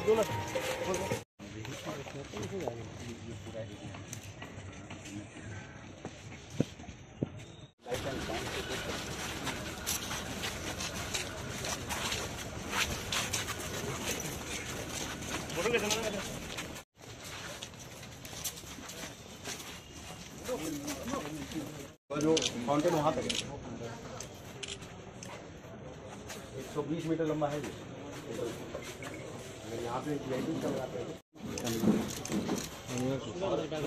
जो फाउंटेन वहाँ तक 120 मीटर लंबा है। अगर यहाँ पे लाइटिंग चल रहा है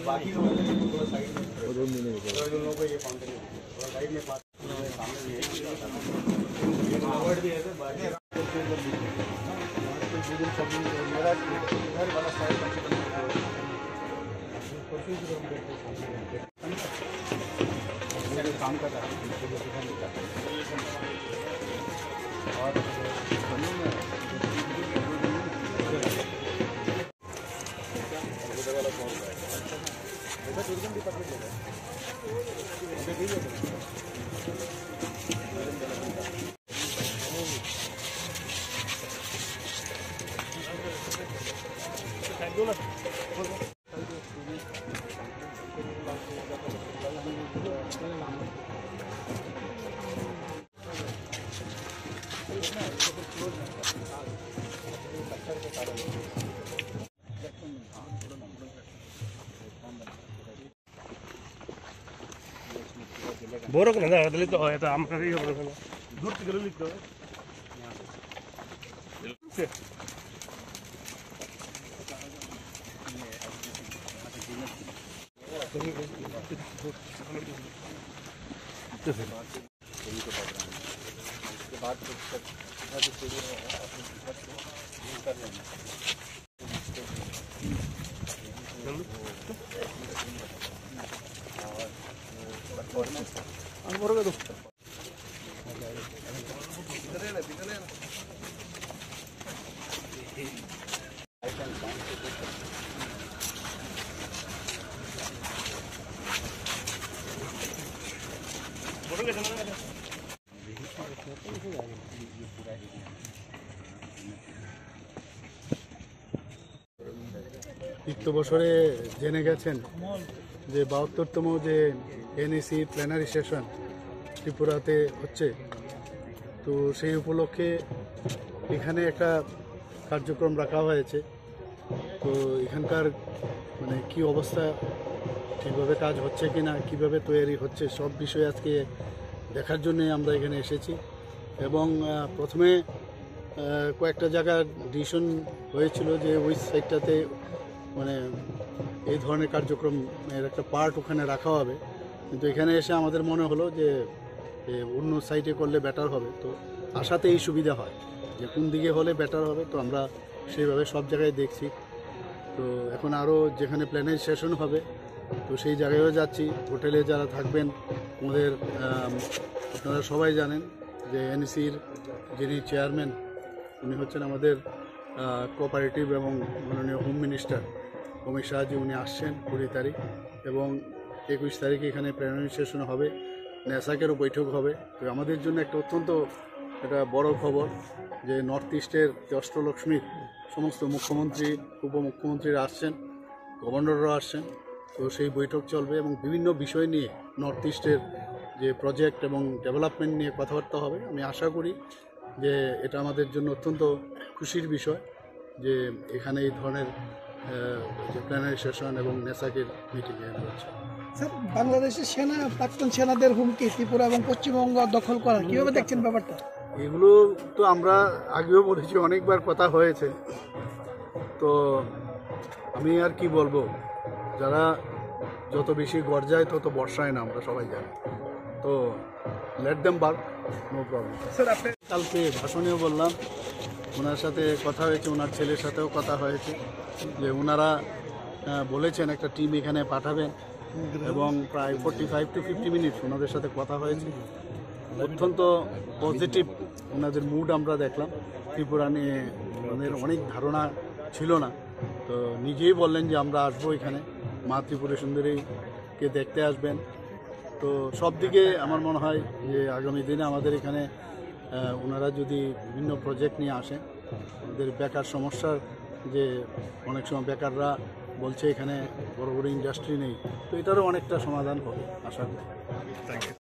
बाकी लोग थोड़ा साइड में जो लोगों को ये फाउंटेन थोड़ा साइड में सामने भी है मेरा इधर वाला साइड काम कर रहा है और ಬೋರ್ ಹೋಗ್ರೆ ಅದರಲ್ಲಿ ಆಯ್ತಾ ಆಮೇಲೆ ದೂರ ತಿರುಗಲಿಕ್ಕೆ বিগত বছরে জেনে গেছেন যে ৭২তম যে এনইসি প্ল্যানারি সেশন ত্রিপুরাতে হচ্ছে, তো সেই উপলক্ষে এখানে একটা কার্যক্রম রাখা হয়েছে। তো এখানকার মানে কি অবস্থা, ঠিকভাবে কাজ হচ্ছে কি না, কীভাবে তৈরি হচ্ছে, সব বিষয়ে আজকে দেখার জন্যে আমরা এখানে এসেছি। এবং প্রথমে কয়েকটা জায়গা ডিসিশন হয়েছিল যে ওই সাইডটাতে মানে এই ধরনের কার্যক্রমের একটা পার্ট ওখানে রাখা হবে, কিন্তু এখানে এসে আমাদের মনে হলো যে অন্য সাইডে করলে বেটার হবে। তো আশাতে এই সুবিধা হয় যে কোন দিকে হলে বেটার হবে, তো আমরা সেইভাবে সব জায়গায় দেখছি। তো এখন আরও যেখানে প্ল্যানারি সেশন হবে তো সেই জায়গায়ও যাচ্ছি। হোটেলে যারা থাকবেন আমাদের আপনারা সবাই জানেন যে এনইসির যিনি চেয়ারম্যান উনি হচ্ছেন আমাদের কোঅপারেটিভ এবং মাননীয় হোম মিনিস্টার অমিত শাহজি, উনি আসছেন 20 তারিখ এবং 21 তারিখে এখানে প্ল্যানারি সেশন হবে, নেসাকেরও বৈঠক হবে। তো আমাদের জন্য একটা অত্যন্ত একটা বড় খবর যে নর্থ ইস্টের অষ্টলক্ষ্মীর সমস্ত মুখ্যমন্ত্রী উপমুখ্যমন্ত্রীরা আসছেন, গভর্নররাও আসছেন। তো সেই বৈঠক চলবে এবং বিভিন্ন বিষয় নিয়ে নর্থ ইস্টের যে প্রজেক্ট এবং ডেভেলপমেন্ট নিয়ে কথাবার্তা হবে। আমি আশা করি যে এটা আমাদের জন্য অত্যন্ত খুশির বিষয় যে এখানে এই ধরনের যে প্ল্যানারি সেশন এবং নেসাকের মিটিংয়ে হচ্ছে। স্যার, বাংলাদেশের সেনা প্রাক্তন সেনাদের হুমকি ত্রিপুরা এবং পশ্চিমবঙ্গ দখল করা, কীভাবে দেখছেন ব্যাপারটা? এগুলো তো আমরা আগেও বলেছি, অনেকবার কথা হয়েছে। তো আমি আর কি বলবো, যারা যত বেশি গর্জায় তত বর্ষায় না, আমরা সবাই জানি। তো let them bark, no problem. Sir, আপনি কালকে ভাষণেও বললাম, ওনার সাথে কথা হয়েছে, ওনার ছেলের সাথেও কথা হয়েছে যে ওনারা বলেছেন একটা টিম এখানে পাঠাবেন এবং প্রায় 45 to 50 মিনিটস ওনাদের সাথে কথা হয়েছে। অত্যন্ত পজিটিভ ওনাদের মুড আমরা দেখলাম। ত্রিপুরা নিয়ে ওনাদের অনেক ধারণা ছিল না, তো নিজেই বললেন যে আমরা আসবো এখানে, মা ত্রিপুরা সুন্দরীকে দেখতে আসবেন। তো সব দিকে আমার মনে হয় যে আগামী দিনে আমাদের এখানে ওনারা যদি বিভিন্ন প্রজেক্ট নিয়ে আসেন, আমাদের বেকার সমস্যার যে অনেক সময় বেকাররা বলছে এখানে বড় বড় ইন্ডাস্ট্রি নেই, তো এটারও অনেকটা সমাধান হবে আশা করি।